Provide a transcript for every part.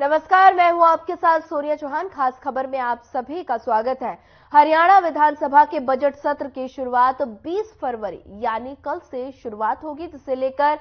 नमस्कार, मैं हूं आपके साथ सोनिया चौहान। खास खबर में आप सभी का स्वागत है। हरियाणा विधानसभा के बजट सत्र की शुरुआत 20 फरवरी यानी कल से शुरुआत होगी, जिसे लेकर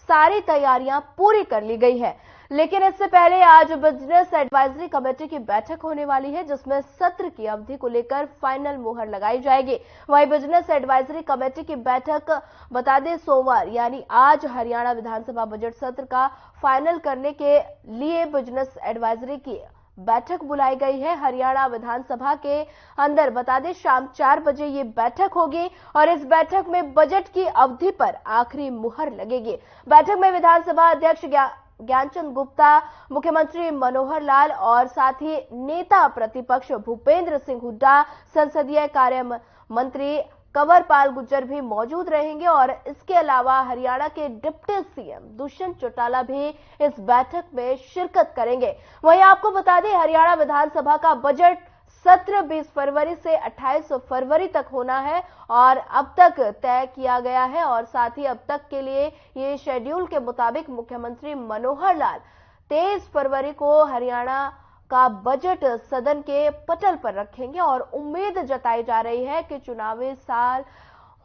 सारी तैयारियां पूरी कर ली गई है। लेकिन इससे पहले आज बिजनेस एडवाइजरी कमेटी की बैठक होने वाली है, जिसमें सत्र की अवधि को लेकर फाइनल मुहर लगाई जाएगी। वहीं बिजनेस एडवाइजरी कमेटी की बैठक बता दें सोमवार यानी आज हरियाणा विधानसभा बजट सत्र का फाइनल करने के लिए बिजनेस एडवाइजरी की बैठक बुलाई गई है। हरियाणा विधानसभा के अंदर बता दें शाम 4 बजे ये बैठक होगी और इस बैठक में बजट की अवधि पर आखिरी मुहर लगेगी। बैठक में विधानसभा अध्यक्ष ज्ञानचंद गुप्ता, मुख्यमंत्री मनोहर लाल और साथ ही नेता प्रतिपक्ष भूपेंद्र सिंह हुड्डा, संसदीय कार्य मंत्री कंवरपाल गुर्जर भी मौजूद रहेंगे और इसके अलावा हरियाणा के डिप्टी सीएम दुष्यंत चौटाला भी इस बैठक में शिरकत करेंगे। वहीं आपको बता दें हरियाणा विधानसभा का बजट सत्र 20 फरवरी से 28 फरवरी तक होना है और अब तक तय किया गया है और साथ ही अब तक के लिए ये शेड्यूल के मुताबिक मुख्यमंत्री मनोहर लाल 23 फरवरी को हरियाणा का बजट सदन के पटल पर रखेंगे और उम्मीद जताई जा रही है कि चुनावी साल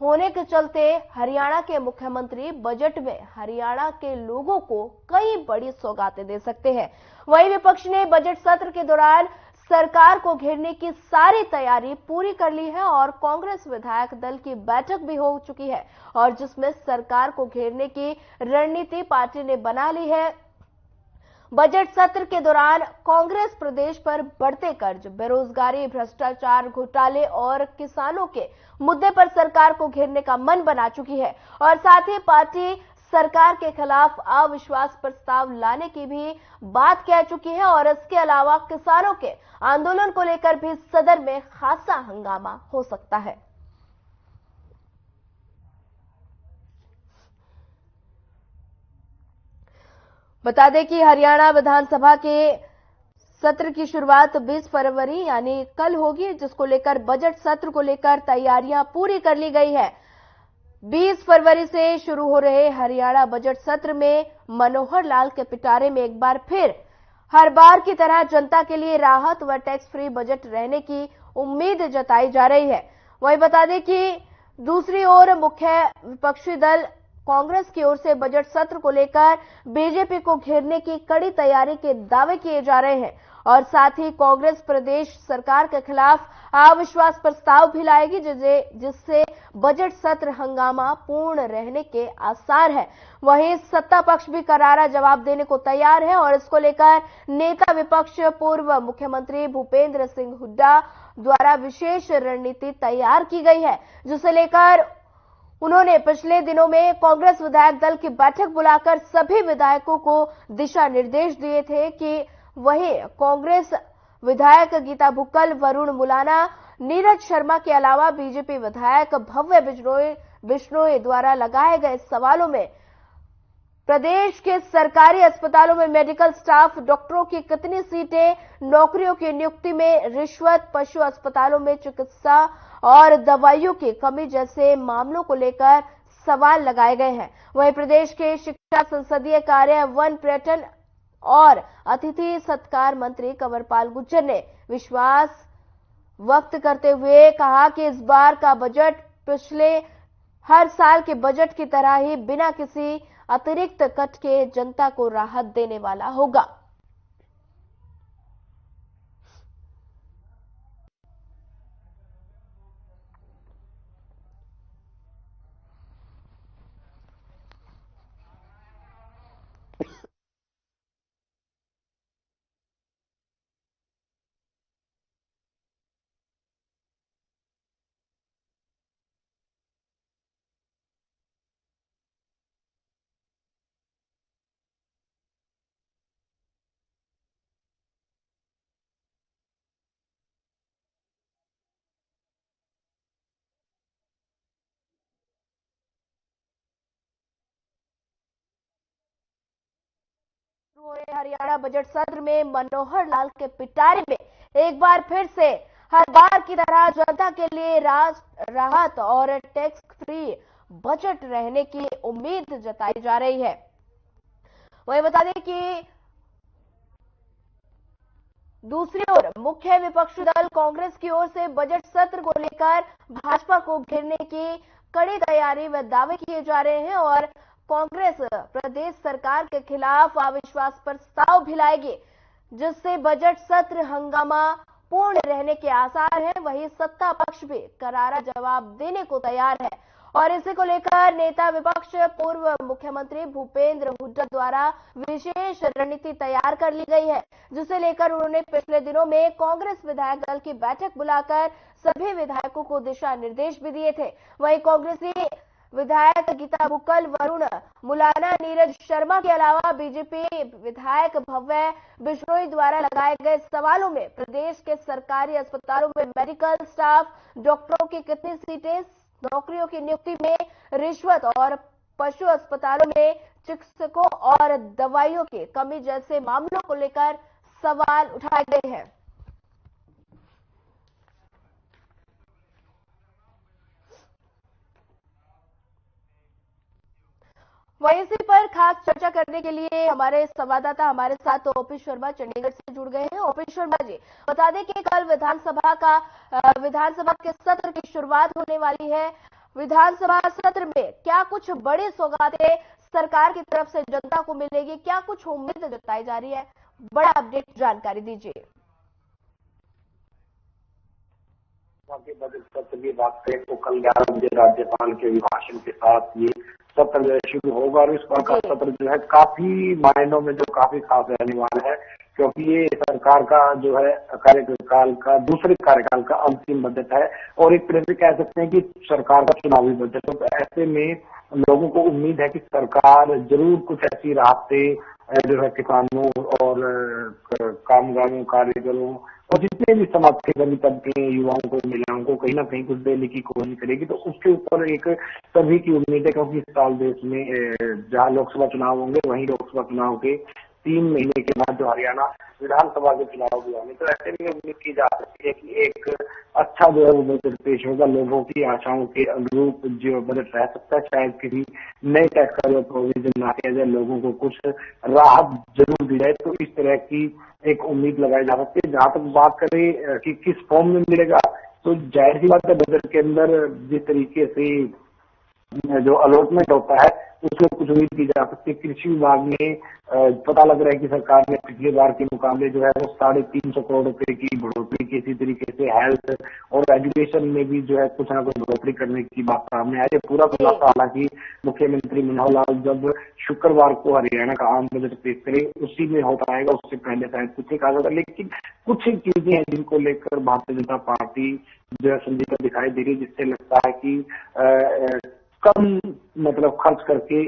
होने के चलते हरियाणा के मुख्यमंत्री बजट में हरियाणा के लोगों को कई बड़ी सौगातें दे सकते हैं। वहीं विपक्ष ने बजट सत्र के दौरान सरकार को घेरने की सारी तैयारी पूरी कर ली है और कांग्रेस विधायक दल की बैठक भी हो चुकी है और जिसमें सरकार को घेरने की रणनीति पार्टी ने बना ली है। बजट सत्र के दौरान कांग्रेस प्रदेश पर बढ़ते कर्ज, बेरोजगारी, भ्रष्टाचार, घोटाले और किसानों के मुद्दे पर सरकार को घेरने का मन बना चुकी है और साथ ही पार्टी सरकार के खिलाफ अविश्वास प्रस्ताव लाने की भी बात कह चुकी है और इसके अलावा किसानों के आंदोलन को लेकर भी सदन में खासा हंगामा हो सकता है। बता दें कि हरियाणा विधानसभा के सत्र की शुरुआत 20 फरवरी यानी कल होगी, जिसको लेकर बजट सत्र को लेकर तैयारियां पूरी कर ली गई है। 20 फरवरी से शुरू हो रहे हरियाणा बजट सत्र में मनोहर लाल के पिटारे में एक बार फिर हर बार की तरह जनता के लिए राहत व टैक्स फ्री बजट रहने की उम्मीद जताई जा रही है। वहीं बता दें कि दूसरी ओर मुख्य विपक्षी दल कांग्रेस की ओर से बजट सत्र को लेकर बीजेपी को घेरने की कड़ी तैयारी के दावे किए जा रहे हैं और साथ ही कांग्रेस प्रदेश सरकार के खिलाफ अविश्वास प्रस्ताव भी लाएगी, जिससे बजट सत्र हंगामा पूर्ण रहने के आसार है। वहीं सत्ता पक्ष भी करारा जवाब देने को तैयार है और इसको लेकर नेता विपक्ष पूर्व मुख्यमंत्री भूपेंद्र सिंह हुड्डा द्वारा विशेष रणनीति तैयार की गई है, जिसे लेकर उन्होंने पिछले दिनों में कांग्रेस विधायक दल की बैठक बुलाकर सभी विधायकों को दिशा निर्देश दिए थे कि वहीं कांग्रेस विधायक गीता भुक्कल, वरुण मुलाना, नीरज शर्मा के अलावा बीजेपी विधायक भव्य बिश्नोई द्वारा लगाए गए सवालों में प्रदेश के सरकारी अस्पतालों में मेडिकल स्टाफ, डॉक्टरों की कितनी सीटें, नौकरियों की नियुक्ति में रिश्वत, पशु अस्पतालों में चिकित्सा और दवाइयों की कमी जैसे मामलों को लेकर सवाल लगाए गए हैं। वहीं प्रदेश के शिक्षा, संसदीय कार्य, वन, पर्यटन और अतिथि सत्कार मंत्री कंवरपाल गुर्जर ने विश्वास व्यक्त करते हुए कहा कि इस बार का बजट पिछले हर साल के बजट की तरह ही बिना किसी अतिरिक्त कट के जनता को राहत देने वाला होगा। हरियाणा बजट सत्र में मनोहर लाल के पिटारे में एक बार फिर से हर बार की तरह जनता के लिए राहत और टैक्स फ्री बजट रहने की उम्मीद जताई जा रही है। वहीं बता दें कि दूसरी ओर मुख्य विपक्षी दल कांग्रेस की ओर से बजट सत्र को लेकर भाजपा को घेरने की कड़ी तैयारी व दावे किए जा रहे हैं और कांग्रेस प्रदेश सरकार के खिलाफ अविश्वास प्रस्ताव भी लाएगी, जिससे बजट सत्र हंगामा पूर्ण रहने के आसार हैं। वहीं सत्ता पक्ष भी करारा जवाब देने को तैयार है और इसी को लेकर नेता विपक्ष पूर्व मुख्यमंत्री भूपेंद्र हुड्डा द्वारा विशेष रणनीति तैयार कर ली गई है, जिसे लेकर उन्होंने पिछले दिनों में कांग्रेस विधायक दल की बैठक बुलाकर सभी विधायकों को दिशा निर्देश भी दिए थे। वहीं कांग्रेसी विधायक गीता बुक्कल, वरुण मुलाना, नीरज शर्मा के अलावा बीजेपी विधायक भव्य बिश्नोई द्वारा लगाए गए सवालों में प्रदेश के सरकारी अस्पतालों में मेडिकल स्टाफ, डॉक्टरों की कितनी सीटें, नौकरियों की नियुक्ति में रिश्वत और पशु अस्पतालों में चिकित्सकों और दवाइयों की कमी जैसे मामलों को लेकर सवाल उठाए गए हैं। वहीं इसी पर खास चर्चा करने के लिए हमारे संवाददाता हमारे साथ ओपी शर्मा चंडीगढ़ से जुड़ गए हैं। ओपी शर्मा जी, बता दें कि कल विधानसभा के सत्र की शुरुआत होने वाली है। विधानसभा सत्र में क्या कुछ बड़ी सौगातें सरकार की तरफ से जनता को मिलेगी, क्या कुछ उम्मीद जताई जा रही है? बड़ा अपडेट जानकारी दीजिए। के बजट सत्र की बात करें तो कल 11 बजे राज्यपाल के अभिभाषण के साथ ये सत्र जो है शुरू होगा और इस बार का सत्र जो है काफी मायनों में जो काफी खास रहने वाला है, क्योंकि ये सरकार का जो है कार्यकाल का दूसरे कार्यकाल का अंतिम बजट है और एक तरह से कह सकते हैं कि सरकार का चुनावी बजट। तो ऐसे में लोगों को उम्मीद है कि सरकार जरूर कुछ ऐसी राहतें जो है किसानों और कामगारों, कारीगरों और जितने भी समाज के गरीब तबके, युवाओं को, महिलाओं को कहीं ना कहीं कुछ देने की कोशिश करेगी। तो उसके ऊपर एक सभी की उम्मीद है, क्योंकि इस साल देश में जहां लोकसभा चुनाव होंगे वहीं लोकसभा चुनाव के 3 महीने के बाद जो हरियाणा विधानसभा के चुनाव भी होंगे। तो ऐसे में उम्मीद की जा सकती है कि एक अच्छा जो है वो बजट पेश होगा, लोगों की आशाओं के अनुरूप जो बजट रह सकता है। शायद किसी नए टैक्स का जो प्रोविजन ना किया जाए, लोगों को कुछ राहत जरूर दी जाए। तो इस तरह की एक उम्मीद लगाई जा सकती है। जहां तक बात करें कि किस फॉर्म में मिलेगा, तो जाहिर सी बात है बजट के अंदर जिस तरीके से जो अलॉटमेंट होता है उसमें कुछ उम्मीद की जा सकती है। कृषि विभाग में पता लग रहा है कि सरकार ने पिछले बार के मुकाबले जो है वो 350 करोड़ रुपए की बढ़ोतरी की। इसी तरीके से हेल्थ और एजुकेशन में भी जो है कुछ ना कुछ बढ़ोतरी करने की बात सामने आई है। पूरा खुलासा हालांकि मुख्यमंत्री मनोहर लाल जब शुक्रवार को हरियाणा का आम बजट पेश करे उसी में हो पाएगा, उससे पहले शायद कुछ कहा जाता। लेकिन कुछ चीजें हैं जिनको लेकर भारतीय जनता पार्टी जो है संजीदा दिखाई दे रही है, जिससे लगता है कि कम मतलब खर्च करके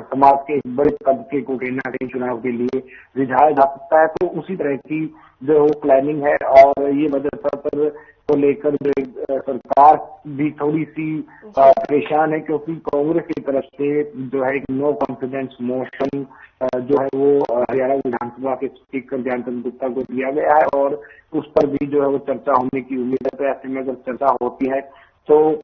समाज के एक बड़े तबके को कहीं ना कहीं चुनाव के लिए रिझाया जा सकता है। तो उसी तरह की जो है प्लानिंग है और ये बजट सत्र को लेकर जो सरकार भी थोड़ी सी परेशान है, क्योंकि कांग्रेस की तरफ से जो है एक नो कॉन्फिडेंस मोशन जो है वो हरियाणा विधानसभा के स्पीकर ज्ञानचंद गुप्ता को दिया गया है और उस पर भी जो है वो चर्चा होने की उम्मीद है। तो ऐसे में जब चर्चा होती है तो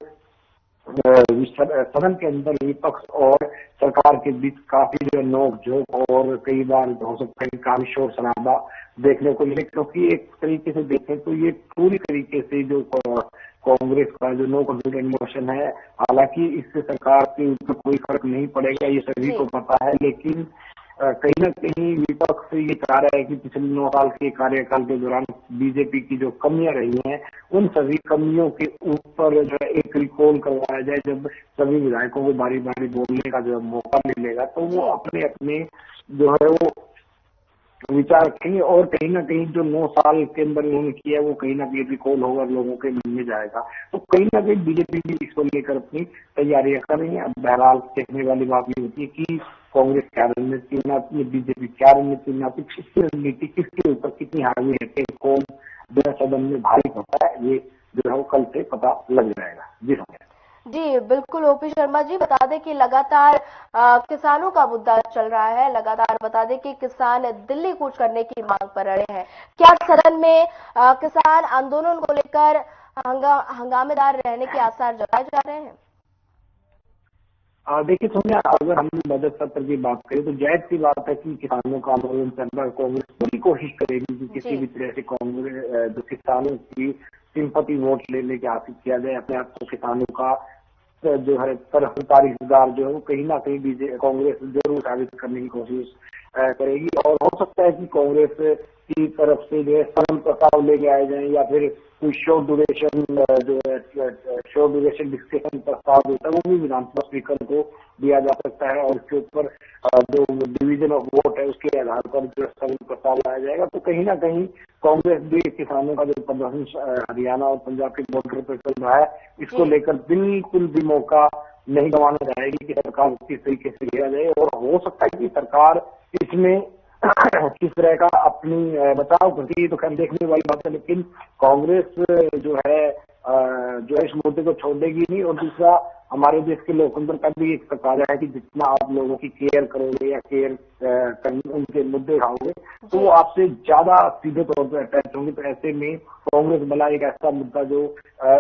सदन के अंदर विपक्ष और सरकार के बीच काफी जो नोक झोंक और कई बार हो सकता है काफी शोर शराबा देखने को मिले, क्योंकि एक तरीके से देखें तो ये पूरी तरीके से जो कांग्रेस का जो नो कॉन्फिडेंस मोशन है, हालांकि इससे सरकार के ऊपर कोई फर्क नहीं पड़ेगा, ये सभी को पता है। लेकिन कहीं न कहीं विपक्ष ये चाह रहा है कि पिछले 9 साल के कार्यकाल के दौरान बीजेपी की जो कमियां रही हैं उन सभी कमियों के ऊपर जो है एक रिकॉल करवाया जाए। जब सभी विधायकों को बारी बारी बोलने का जो मौका मिलेगा तो वो अपने अपने जो है वो विचार रखेंगे और कहीं ना कहीं जो 9 साल के अंदर उन्होंने किया है वो कहीं ना कहीं रिकॉल होगा, लोगों के मन में जाएगा। तो कहीं ना कहीं बीजेपी भी इसको लेकर अपनी तैयारियां कर रही है। अब बहरहाल देखने वाली बात ये होती है कि कांग्रेस क्या रणनीति बनाती है, बीजेपी क्या रणनीति बनाती है, किसकी रणनीति किसके ऊपर कितनी हावी है, कौन जो सदन में भारी होता है, ये जो है वो कल से पता लग जाएगा। जी बिल्कुल ओपी शर्मा जी, बता दें कि लगातार किसानों का मुद्दा चल रहा है। लगातार बता दें कि किसान दिल्ली कूच करने की मांग पर अड़े हैं। क्या सदन में किसान आंदोलन को लेकर हंगामेदार रहने के आसार जताए जा रहे हैं? देखिए सोनिया, अगर हम बजट सत्र की बात करें तो जायज सी बात है कि किसानों का आंदोलन चल रहा है। कांग्रेस पूरी कोशिश करेगी कि किसी भी तरह से कांग्रेस जो किसानों की सिंपैथी वोट लेने के हासिल किया जाए। अपने आप को किसानों का जो है तारीखदार जो है वो कहीं ना कहीं कांग्रेस जरूर साबित करने की कोशिश करेगी। और हो सकता है कि कांग्रेस की तरफ से जो है सरल प्रस्ताव लेके आए जाए या फिर कोई शॉर्ट ड्यूरेशन जो है शॉर्ट ड्यूरेशन डिस्कशन प्रस्ताव होता है वो भी विधानसभा स्पीकर को दिया जा सकता है और इसके ऊपर जो डिवीजन ऑफ वोट है उसके आधार पर जो सरल प्रस्ताव लाया जाएगा। तो कहीं ना कहीं कांग्रेस भी किसानों का जो प्रदर्शन हरियाणा और पंजाब के बॉर्डर पर चल रहा है इसको लेकर बिल्कुल भी मौका नहीं गंवाना चाहेगी कि सरकार किस तरीके से लिया जाए। और हो सकता है कि सरकार इसमें किस तरह का अपनी बचाव करती है तो खैर देखने वाली बात है, लेकिन कांग्रेस जो है इस मुद्दे को छोड़ देगी नहीं। और दूसरा, हमारे देश के लोकतंत्र का भी एक तकाजा है कि जितना आप लोगों की केयर करोगे या उनके मुद्दे उठाओगे तो वो आपसे ज्यादा सीधे तौर पर अटैच होंगे। तो ऐसे में कांग्रेस भला एक ऐसा मुद्दा जो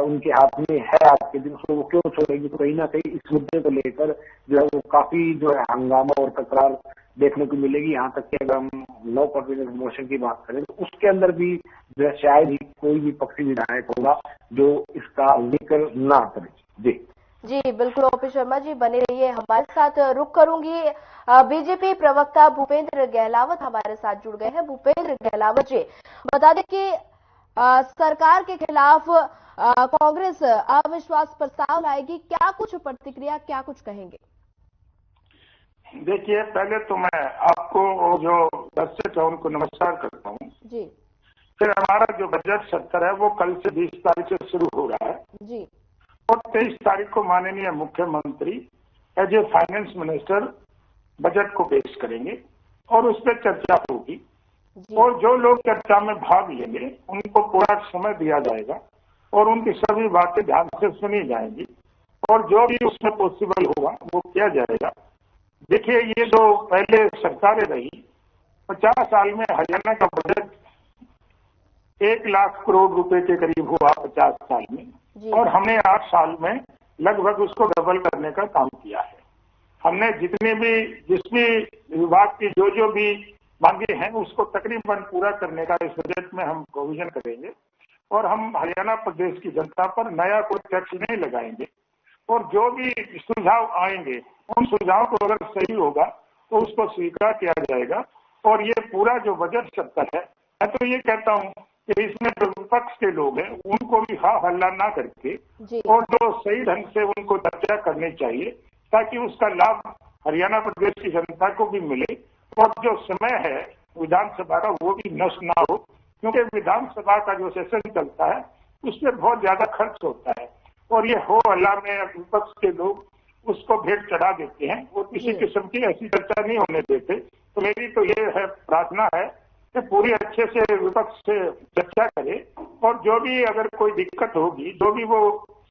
उनके हाथ में है आज के दिन, उसको वो क्यों छोड़ेगी। तो कहीं ना कहीं इस मुद्दे को लेकर जो है वो काफी जो है हंगामा और तकरार देखने को मिलेगी। यहाँ तक कि अगर हम 9% मोशन की बात करें तो उसके अंदर भी जो है शायद ही कोई भी पक्षी विधायक होगा जो इसका जिक्र ना करे। जी जी बिल्कुल, ओपी शर्मा जी बने रहिए हमारे साथ। रुक करूंगी, बीजेपी प्रवक्ता भूपेंद्र गहलावत हमारे साथ जुड़ गए हैं। भूपेंद्र गहलावत जी, बता दें कि सरकार के खिलाफ कांग्रेस अविश्वास प्रस्ताव लाएगी, क्या कुछ प्रतिक्रिया, क्या कुछ कहेंगे? देखिए, पहले तो मैं आपको जो दर्शक है उनको नमस्कार करता हूँ जी। फिर हमारा जो बजट सत्र है वो कल से 20 तारीख से शुरू हो रहा है जी। और 23 तारीख को माननीय मुख्यमंत्री as a finance minister budget को पेश करेंगे और उस पर चर्चा होगी। और जो लोग चर्चा में भाग लेंगे उनको पूरा समय दिया जाएगा और उनकी सभी बातें ध्यान से सुनी जाएंगी और जो भी उसमें पॉसिबल होगा वो किया जाएगा। देखिए, ये जो पहले सरकारें रही 50 साल में हरियाणा का बजट 1 लाख करोड़ रुपए के करीब हुआ 50 साल में और हमने 8 साल में लगभग उसको डबल करने का काम किया है। हमने जिस भी विभाग की जो भी मांगे हैं उसको तकरीबन पूरा करने का इस बजट में हम प्रोविजन करेंगे और हम हरियाणा प्रदेश की जनता पर नया कोई टैक्स नहीं लगाएंगे और जो भी सुझाव आएंगे उन सुझावों को अगर सही होगा तो उसको स्वीकार किया जाएगा। और ये पूरा जो बजट सत्र है, मैं तो ये कहता हूँ कि इसमें जो विपक्ष के लोग हैं उनको भी हा हल्ला ना करके और जो सही ढंग से उनको चर्चा करनी चाहिए ताकि उसका लाभ हरियाणा प्रदेश की जनता को भी मिले और जो समय है विधानसभा का वो भी नष्ट ना हो, क्योंकि विधानसभा का जो सेशन चलता है उसमें बहुत ज्यादा खर्च होता है और ये हो हल्ला में विपक्ष के लोग उसको भेंट चढ़ा देते हैं और किसी किस्म की ऐसी चर्चा नहीं होने देते। तो मेरी तो ये है प्रार्थना है कि पूरी अच्छे से विपक्ष से चर्चा करे और जो भी अगर कोई दिक्कत होगी जो भी वो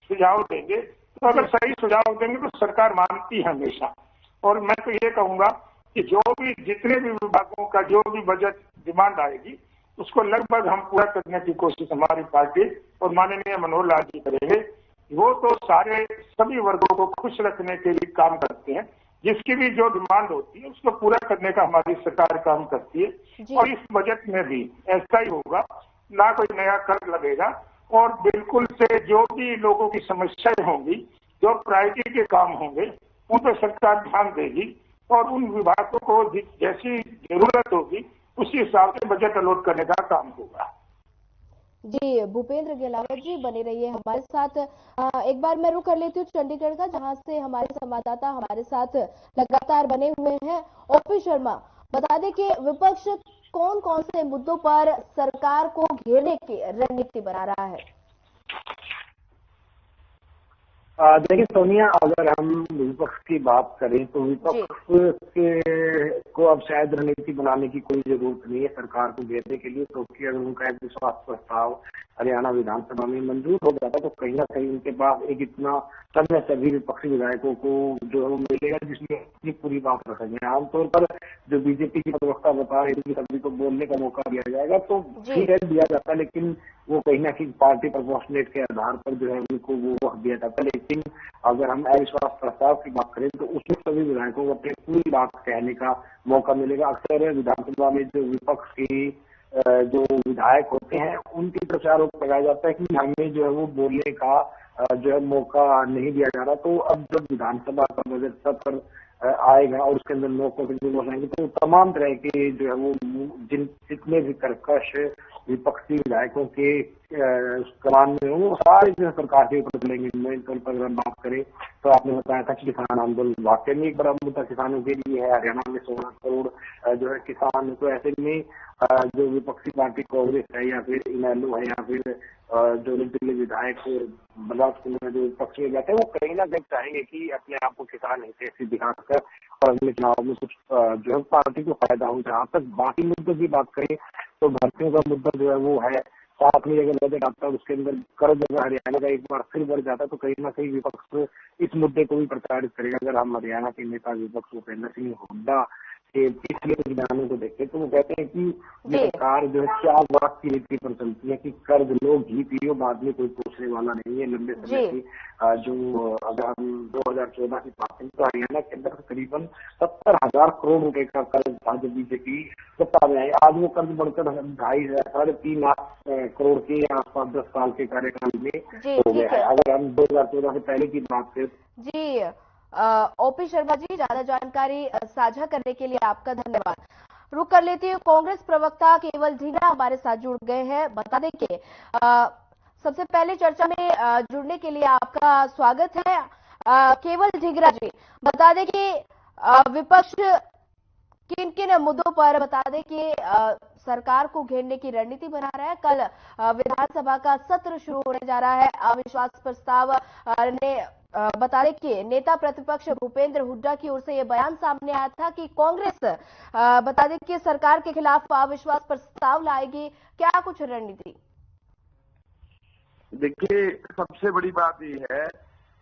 सुझाव देंगे तो अगर सही सुझाव देंगे तो सरकार मानती है हमेशा। और मैं तो ये कहूंगा कि जितने भी विभागों का जो भी बजट डिमांड आएगी उसको लगभग हम पूरा करने की कोशिश हमारी पार्टी और माननीय मनोहर लाल जी करेंगे। वो तो सभी वर्गों को खुश रखने के लिए काम करते हैं, जिसकी भी जो डिमांड होती है उसको पूरा करने का हमारी सरकार काम करती है और इस बजट में भी ऐसा ही होगा, ना कोई नया कर लगेगा और बिल्कुल से जो भी लोगों की समस्याएं होंगी, जो प्रायोरिटी के काम होंगे उन पर सरकार ध्यान देगी और उन विभागों को जैसी जरूरत होगी उसी हिसाब से बजट अलॉट करने का काम होगा। जी भूपेंद्र गहलावत जी बने रहिए हमारे साथ। एक बार मैं रुक कर लेती हूँ चंडीगढ़ का, जहां से हमारे संवाददाता हमारे साथ लगातार बने हुए हैं। ओपी शर्मा, बता दें कि विपक्ष कौन कौन से मुद्दों पर सरकार को घेरने की रणनीति बना रहा है? देखिए सोनिया, अगर हम विपक्ष की बात करें तो विपक्ष को अब शायद रणनीति बनाने की कोई जरूरत नहीं है सरकार को घेरने के लिए, क्योंकि अगर उनका एक विश्वास प्रस्ताव हरियाणा विधानसभा में मंजूर हो जाता तो कहीं ना कहीं उनके पास एक इतना समय सभी विपक्षी विधायकों को जो मिलेगा जिसमें पूरी बात रख सकें। आमतौर पर जो बीजेपी की प्रवक्ता बता रही थी कि सभी को बोलने का मौका दिया जाएगा तो ठीक है, दिया जाता है, लेकिन वो कहीं ना कहीं पार्टी प्रपोर्शनेट के आधार पर जो है उनको वो वक्त दिया जाता है। लेकिन अगर हम अविश्वास प्रस्ताव की बात करें तो उसमें सभी विधायकों को अपनी पूरी बात कहने का मौका मिलेगा। अक्सर विधानसभा में जो विपक्ष की जो विधायक होते हैं उनकी प्रचार लगाया जाता है कि हमें जो है वो बोलने का जो है मौका नहीं दिया जा रहा। तो अब जब विधानसभा का बजट सत्र आएगा और उसके अंदर लोग को आएंगे तो तमाम तरह के जो है वो जितने भी कर्कश विपक्षी विधायकों के कमान में वो सारे जो है सरकार के ऊपर चलेंगे। मेन तौर पर अगर हम बात करें तो आपने बताया था कि किसान आंदोलन वाकई में एक बड़ा मुद्दा किसानों के लिए है। हरियाणा में 16 करोड़ जो है किसान, तो ऐसे में जो विपक्षी पार्टी कांग्रेस है या फिर इनेलो है या फिर जो निर्दलीय विधायक बलराज सिंह जो विपक्ष में बैठे वो कहीं ना कहीं चाहेंगे कि अपने आप को किसान हितैषी दिखाकर और अगले चुनाव में कुछ जो है पार्टी को फायदा हो। जहाँ तक बाकी मुद्दों की बात करें तो भर्तियों का मुद्दा जो है वो है। साथ में अगर बजट आता है उसके अंदर कर्ज अगर हरियाणा का एक बार फिर बढ़ जाता है तो कहीं ना कहीं विपक्ष इस मुद्दे को भी प्रचारित करेगा। अगर हम हरियाणा के नेता विपक्ष भूपेंद्र सिंह हुड्डा के पिछले कुछ बयानों को देखें तो वो कहते हैं कि सरकार जो है 4 वर्ष की नीति पर चलती है कि कर्ज लो घी पियो, बाद में कोई पूछने वाला नहीं है। लंबे समय की जो अगर हम 2014 की बात करें तो हरियाणा के अंदर तकरीबन 70,000 करोड़ रुपए का कर्ज था जब बीजेपी सत्ता में आई। आज वो कर्ज बढ़कर 2.5-3 लाख करोड़ के आसपास 10 साल के कार्यकाल में हो गया है। अगर हम 2014 से पहले की बात करें जी ओपी शर्मा जी, ज्यादा जानकारी साझा करने के लिए आपका धन्यवाद। रुक कर लेती हूँ, कांग्रेस प्रवक्ता केवल ढींगरा हमारे साथ जुड़ गए हैं। बता दें कि सबसे पहले चर्चा में जुड़ने के लिए आपका स्वागत है। केवल ढींगरा जी, बता दें कि विपक्ष किन किन मुद्दों पर बता दें कि सरकार को घेरने की रणनीति बना रहा है। कल विधानसभा का सत्र शुरू होने जा रहा है। अविश्वास प्रस्ताव ने बता दें कि नेता प्रतिपक्ष भूपेंद्र हुड्डा की ओर से यह बयान सामने आया था कि कांग्रेस बता दें कि सरकार के खिलाफ अविश्वास प्रस्ताव लाएगी। क्या कुछ रणनीति? देखिए, सबसे बड़ी बात यह है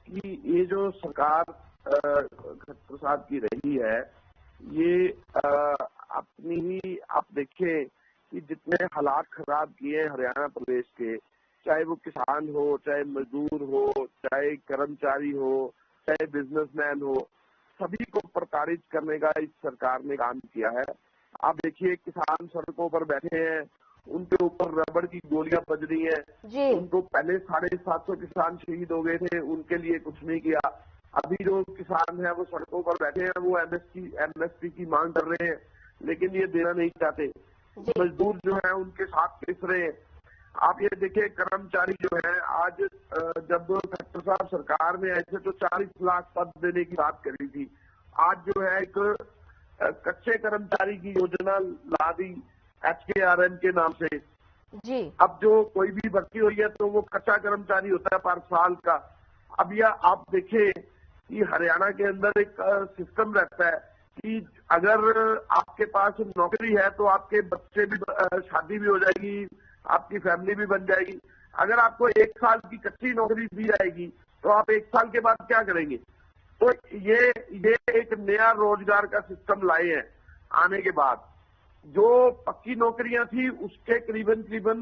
कि ये जो सरकार खट्टर साहब की रही है ये अपनी ही आप देखें कि जितने हालात खराब किए हरियाणा प्रदेश के, चाहे वो किसान हो, चाहे मजदूर हो, चाहे कर्मचारी हो, चाहे बिजनेसमैन हो, सभी को प्रताड़ित करने का इस सरकार ने काम किया है। आप देखिए किसान सड़कों पर बैठे हैं, उनके ऊपर रबड़ की गोलियां बज रही हैं। उनको पहले 750 किसान शहीद हो गए थे, उनके लिए कुछ नहीं किया। अभी जो किसान है वो सड़कों पर बैठे हैं, वो एमएसपी की मांग कर रहे हैं, लेकिन ये देना नहीं चाहते। मजदूर जो है उनके साथ पिस रहे हैं। आप ये देखिए कर्मचारी जो है, आज जब खट्टर साहब सरकार में ऐसे तो 40 लाख पद देने की बात करी थी, आज जो है एक कच्चे कर्मचारी की योजना ला दी HKRN के नाम से। जी अब जो कोई भी भर्ती हुई है तो वो कच्चा कर्मचारी होता है 5 साल का। अब यह आप देखें कि हरियाणा के अंदर एक सिस्टम रहता है कि अगर आपके पास नौकरी है तो आपके बच्चे भी शादी भी हो जाएगी, आपकी फैमिली भी बन जाएगी। अगर आपको 1 साल की कच्ची नौकरी दी जाएगी तो आप 1 साल के बाद क्या करेंगे? तो ये एक नया रोजगार का सिस्टम लाए हैं आने के बाद। जो पक्की नौकरियां थी उसके करीबन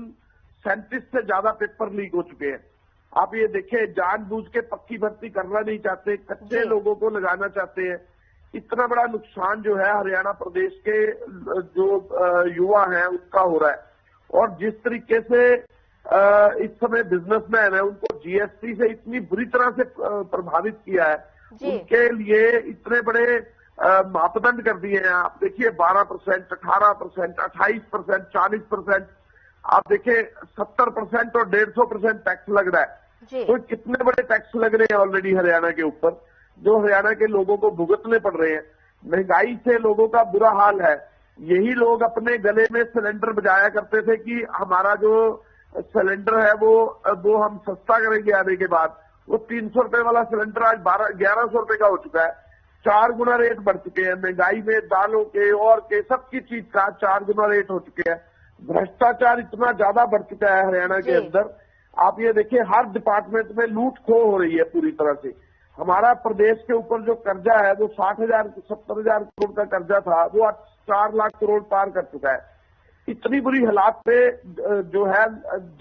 37 से ज्यादा पेपर लीक हो चुके हैं। आप ये देखें, जानबूझ के पक्की भर्ती करना नहीं चाहते, कच्चे लोगों को लगाना चाहते हैं। इतना बड़ा नुकसान जो है हरियाणा प्रदेश के जो युवा हैं उनका हो रहा है। और जिस तरीके से इस समय बिजनेसमैन है उनको जीएसटी से इतनी बुरी तरह से प्रभावित किया है, उनके लिए इतने बड़े मापदंड कर दिए हैं। आप देखिए 12%, 18%, 28%, 40%, आप देखिए 70% और 150% टैक्स लग रहा है। तो कितने बड़े टैक्स लग रहे हैं ऑलरेडी हरियाणा के ऊपर, जो हरियाणा के लोगों को भुगतने पड़ रहे हैं। महंगाई से लोगों का बुरा हाल है। यही लोग अपने गले में सिलेंडर बजाया करते थे कि हमारा जो सिलेंडर है वो हम सस्ता करेंगे आने के बाद। वो 300 रुपए वाला सिलेंडर आज 1100 रुपए का हो चुका है। 4 गुना रेट बढ़ चुके हैं। महंगाई में दालों के और के सबकी चीज का 4 गुना रेट हो चुके हैं। भ्रष्टाचार इतना ज्यादा बढ़ चुका है हरियाणा के अंदर। आप ये देखिए हर डिपार्टमेंट में लूट खो हो रही है पूरी तरह से। हमारा प्रदेश के ऊपर जो कर्जा है वो 60,000 70,000 करोड़ का कर्जा था, वो 4 लाख करोड़ पार कर चुका है। इतनी बुरी हालात में जो है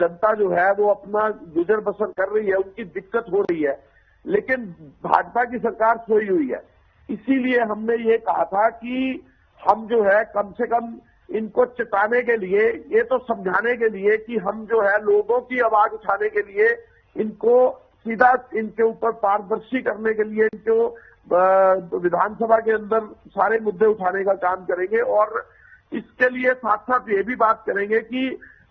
जनता जो है वो अपना गुजर बसर कर रही है, उनकी दिक्कत हो रही है, लेकिन भाजपा की सरकार सोई हुई है। इसीलिए हमने ये कहा था कि हम जो है कम से कम इनको चिताने के लिए, ये तो समझाने के लिए कि हम जो है लोगों की आवाज उठाने के लिए, इनको सीधा इनके ऊपर पारदर्शी करने के लिए, इनको विधानसभा के अंदर सारे मुद्दे उठाने का काम करेंगे। और इसके लिए साथ साथ ये भी बात करेंगे कि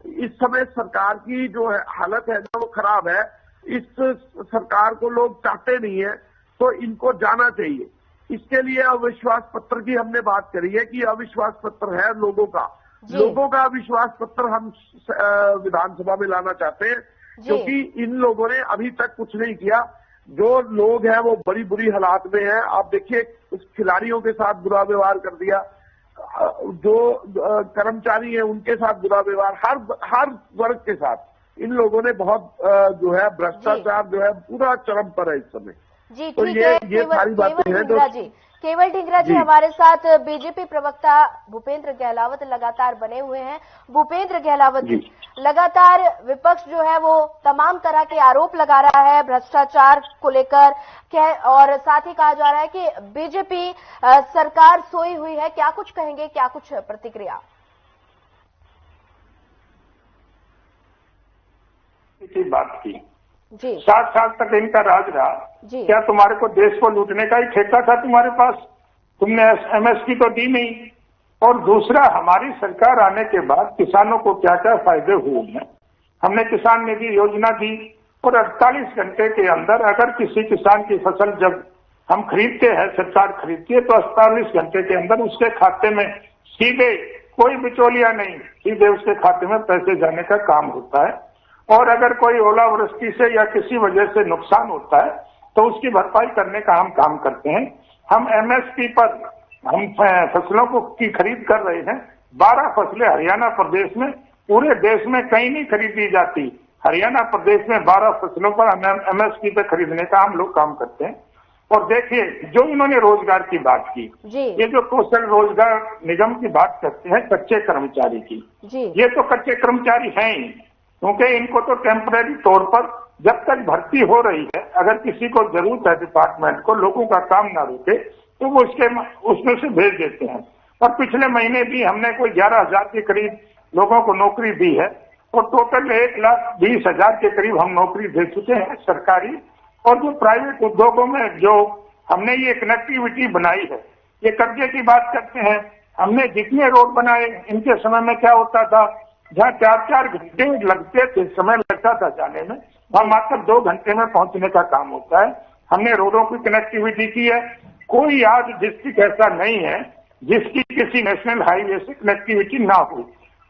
इस समय सरकार की जो है हालत है ना वो खराब है, इस सरकार को लोग चाहते नहीं है, तो इनको जाना चाहिए। इसके लिए अविश्वास पत्र की हमने बात करी है कि अविश्वास पत्र है लोगों का अविश्वास पत्र हम विधानसभा में लाना चाहते हैं, क्योंकि इन लोगों ने अभी तक कुछ नहीं किया। जो लोग हैं वो बड़ी बुरी हालात में हैं। आप देखिए, उस खिलाड़ियों के साथ बुरा व्यवहार कर दिया, जो कर्मचारी हैं उनके साथ बुरा व्यवहार, हर वर्ग के साथ इन लोगों ने बहुत जो है भ्रष्टाचार जो है पूरा चरम पर है इस समय। जी तो ठीक है, ये सारी बातें हैं जो केवल ढींगरा जी हमारे साथ बीजेपी प्रवक्ता भूपेंद्र गहलावत लगातार बने हुए हैं। भूपेंद्र गहलावत जी, लगातार विपक्ष जो है वो तमाम तरह के आरोप लगा रहा है भ्रष्टाचार को लेकर, और साथ ही कहा जा रहा है कि बीजेपी सरकार सोई हुई है। क्या कुछ कहेंगे, क्या कुछ प्रतिक्रिया? की बात की जी, 60 साल तक इनका राज रहा, क्या तुम्हारे को देश को लूटने का ही ठेका था तुम्हारे पास? तुमने एमएसपी तो दी नहीं। और दूसरा, हमारी सरकार आने के बाद किसानों को क्या क्या फायदे हुए हैं। हमने किसान निधि योजना दी और 48 घंटे के अंदर अगर किसी किसान की फसल जब हम खरीदते हैं, सरकार खरीदती है, तो 48 घंटे के अंदर उसके खाते में सीधे, कोई बिचौलिया नहीं, सीधे उसके खाते में पैसे जाने का काम होता है। और अगर कोई ओलावृष्टि से या किसी वजह से नुकसान होता है तो उसकी भरपाई करने का हम काम करते हैं। हम एमएसपी पर हम फसलों को की खरीद कर रहे हैं। 12 फसलें हरियाणा प्रदेश में, पूरे देश में कहीं नहीं खरीदी जाती। हरियाणा प्रदेश में 12 फसलों पर एमएसपी पे खरीदने का हम लोग काम करते हैं। और देखिए, जो इन्होंने रोजगार की बात की, ये जो कौशल रोजगार निगम की बात करते हैं कच्चे कर्मचारी की, ये तो कच्चे कर्मचारी हैं ही, क्योंकि इनको तो टेम्परेरी तौर पर जब तक भर्ती हो रही है, अगर किसी को जरूरत है डिपार्टमेंट को, लोगों का काम ना रुके, तो वो उसमें से भेज देते हैं। और पिछले महीने भी हमने कोई 11,000 के करीब लोगों को नौकरी दी है और टोटल 1,20,000 के करीब हम नौकरी दे चुके हैं सरकारी। और जो प्राइवेट उद्योगों में जो हमने ये कनेक्टिविटी बनाई है, ये कर्जे की बात करते हैं, हमने जितने रोड बनाए, इनके समय में क्या होता था, जहाँ 4-4 घंटे लगते थे, समय लगता था जाने में, वहाँ मात्र 2 घंटे में पहुंचने का काम होता है। हमने रोडों की कनेक्टिविटी की है। कोई आज डिस्ट्रिक्ट ऐसा नहीं है जिसकी किसी नेशनल हाईवे से कनेक्टिविटी ना हो।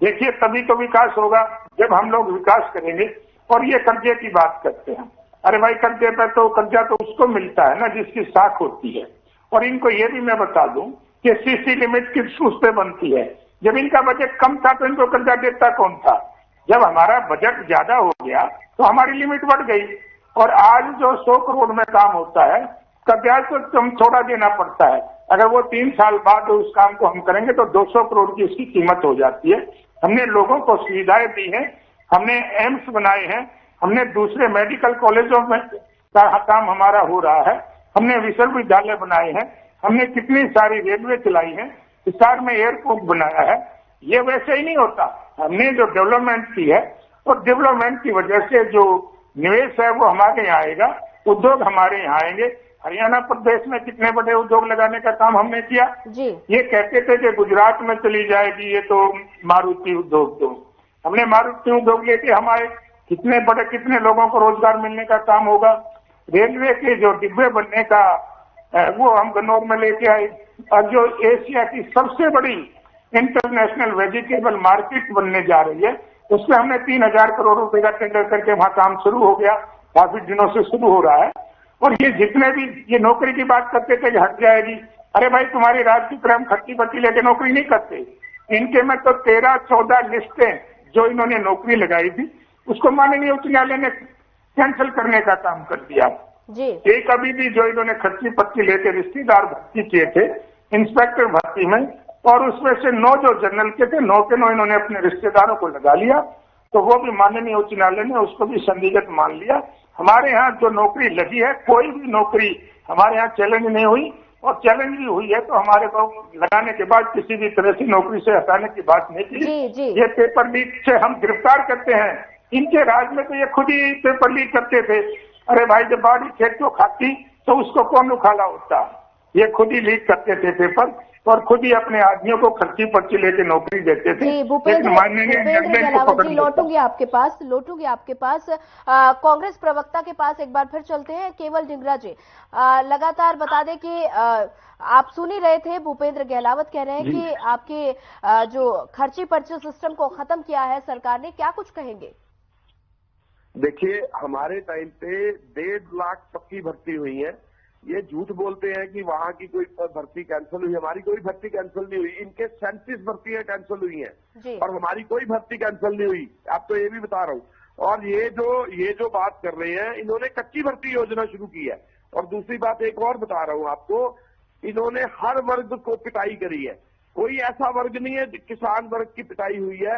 देखिए, तभी तो विकास होगा जब हम लोग विकास करेंगे। और ये कर्जे की बात करते हैं, अरे भाई कर्जे पे तो कर्जा तो उसको मिलता है ना जिसकी साख होती है। और इनको ये भी मैं बता दूं कि सीसी लिमिट किस उस पे बनती है। जब इनका बजट कम था तो इनको कर्जा देता कौन था? जब हमारा बजट ज्यादा हो गया तो हमारी लिमिट बढ़ गई। और आज जो 100 करोड़ में काम होता है, उसका ब्याज तो कम थोड़ा देना पड़ता है। अगर वो 3 साल बाद उस काम को हम करेंगे तो 200 करोड़ की उसकी कीमत हो जाती है। हमने लोगों को सुविधाएं दी हैं, हमने एम्स बनाए हैं, हमने दूसरे मेडिकल कॉलेजों में काम हमारा हो रहा है, हमने विश्वविद्यालय बनाए हैं, हमने कितनी सारी रेलवे चलाई है, हिसार में एयरपोर्ट बनाया है। ये वैसे ही नहीं होता। हमने जो डेवलपमेंट की है और डेवलपमेंट की वजह से जो निवेश है वो हमारे यहाँ आएगा, उद्योग हमारे यहाँ आएंगे। हरियाणा प्रदेश में कितने बड़े उद्योग लगाने का काम हमने किया। ये कहते थे कि गुजरात में चली जाएगी ये तो मारुति उद्योग, तो हमने मारुति उद्योग लेके हमारे कितने लोगों को रोजगार मिलने का काम होगा। रेलवे के जो डिब्बे बनने का वो हम गन्नौर में लेके आए। और जो एशिया की सबसे बड़ी इंटरनेशनल वेजिटेबल मार्केट बनने जा रही है, उसमें हमने 3,000 करोड़ रुपए का टेंडर करके वहां काम शुरू हो गया, काफी दिनों से शुरू हो रहा है। और ये जितने भी ये नौकरी की बात करते थे कि हट जाएगी, अरे भाई तुम्हारी राज की तरह हम खट्टी पट्टी लेके नौकरी नहीं करते। इनके में तो 13-14 लिस्टें जो इन्होंने नौकरी लगाई थी उसको माननीय उच्च न्यायालय ने कैंसिल करने का काम कर दिया। एक अभी भी जो इन्होंने खर्ची पट्टी लेके रिश्तेदार भर्ती किए थे इंस्पेक्टर भर्ती में, और उसमें से 9 जो जनरल के थे 9 के 9 इन्होंने अपने रिश्तेदारों को लगा लिया, तो वो भी माननीय उच्च न्यायालय ने उसको भी संदिग्ध मान लिया। हमारे यहाँ जो नौकरी लगी है, कोई भी नौकरी हमारे यहाँ चैलेंज नहीं हुई, और चैलेंज भी हुई है तो हमारे को लगाने के बाद किसी भी तरह से नौकरी से हटाने की बात नहीं की। ये पेपर लीक से हम गिरफ्तार करते हैं, इनके राज में तो ये खुद ही पेपर लीक करते थे। अरे भाई, जब बाड़ी खेत को खाती तो उसको कौन उखाड़ा होता, ये खुद ही लीक करते थे पेपर और खुद ही अपने आदमियों को खर्ची पर्ची लेके नौकरी देते थे। भूपेंद्र गहलावत जी, लौटूंगी आपके पास। कांग्रेस प्रवक्ता के पास एक बार फिर चलते हैं। केवल ढिंगरा जी, लगातार बता दें कि आप सुन ही रहे थे, भूपेंद्र गहलावत कह रहे हैं कि आपके जो खर्ची पर्ची सिस्टम को खत्म किया है सरकार ने, क्या कुछ कहेंगे? देखिए, हमारे टाइम पे 1.5 लाख पक्की भर्ती हुई है। ये झूठ बोलते हैं कि वहां की कोई भर्ती कैंसिल हुई, हमारी कोई भर्ती कैंसिल नहीं हुई। इनके 37 भर्तियां कैंसिल हुई हैं और हमारी कोई भर्ती कैंसिल नहीं हुई। आप तो ये भी बता रहा हूं। और ये जो बात कर रहे हैं, इन्होंने कच्ची भर्ती योजना शुरू की है। और दूसरी बात एक और बता रहा हूं आपको, इन्होंने हर वर्ग को पिटाई करी है। कोई ऐसा वर्ग नहीं है, किसान वर्ग की पिटाई हुई है,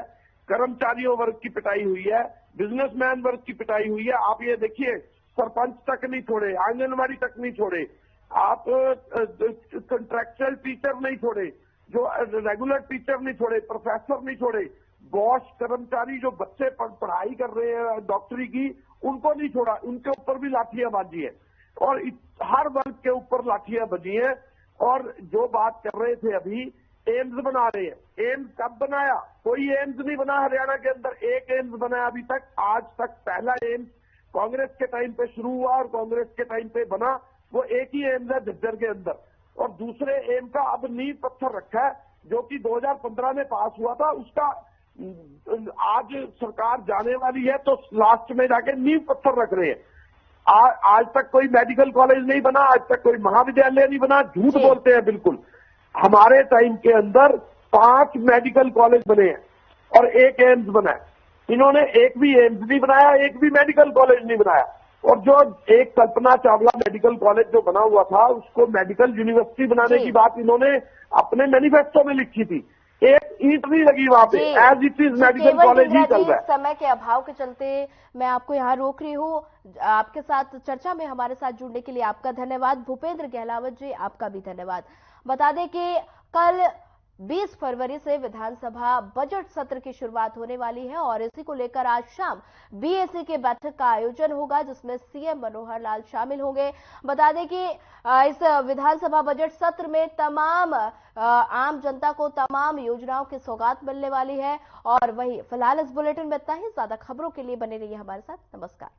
कर्मचारियों वर्ग की पिटाई हुई है, बिजनेसमैन वर्ग की पिटाई हुई है। आप ये देखिए, सरपंच तक नहीं छोड़े, आंगनबाड़ी तक नहीं छोड़े, आप कंट्रैक्चुअल टीचर नहीं छोड़े, जो रेगुलर टीचर नहीं छोड़े, प्रोफेसर नहीं छोड़े, बॉस कर्मचारी जो बच्चे पढ़ाई कर रहे हैं डॉक्टरी की, उनको नहीं छोड़ा, उनके ऊपर भी लाठियां बाजी है और हर वर्ग के ऊपर लाठियां बजी हैं। और जो बात कर रहे थे अभी, एम्स बना रहे हैं। एम्स कब बनाया? कोई एम्स नहीं बना हरियाणा के अंदर, एक एम्स बनाया अभी तक। आज तक पहला एम्स कांग्रेस के टाइम पे शुरू हुआ और कांग्रेस के टाइम पे बना, वो एक ही एम्स है झज्जर के अंदर। और दूसरे एम्स का अब नींव पत्थर रखा है, जो कि 2015 में पास हुआ था। उसका आज सरकार जाने वाली है तो लास्ट में जाके नींव पत्थर रख रहे हैं। आज तक कोई मेडिकल कॉलेज नहीं बना, आज तक कोई महाविद्यालय नहीं बना। झूठ बोलते हैं बिल्कुल। हमारे टाइम के अंदर 5 मेडिकल कॉलेज बने हैं और एक एम्स बना है। इन्होंने एक भी एम्स नहीं बनाया, एक भी मेडिकल कॉलेज नहीं बनाया। और जो एक कल्पना चावला मेडिकल कॉलेज जो बना हुआ था, उसको मेडिकल यूनिवर्सिटी बनाने की बात इन्होंने अपने मैनिफेस्टो में लिखी थी। एक ईंट नहीं लगी वहां पे, as it is medical college ही चल रहा है। समय के अभाव के चलते मैं आपको यहाँ रोक रही हूँ। आपके साथ चर्चा में हमारे साथ जुड़ने के लिए आपका धन्यवाद। भूपेंद्र गहलावत जी, आपका भी धन्यवाद। बता दें कि कल 20 फरवरी से विधानसभा बजट सत्र की शुरुआत होने वाली है और इसी को लेकर आज शाम बीएसी के बैठक का आयोजन होगा, जिसमें सीएम मनोहर लाल शामिल होंगे। बता दें कि इस विधानसभा बजट सत्र में तमाम आम जनता को तमाम योजनाओं की सौगात मिलने वाली है। और वही फिलहाल इस बुलेटिन में इतना ही। ज्यादा खबरों के लिए बने रहिए हमारे साथ। नमस्कार।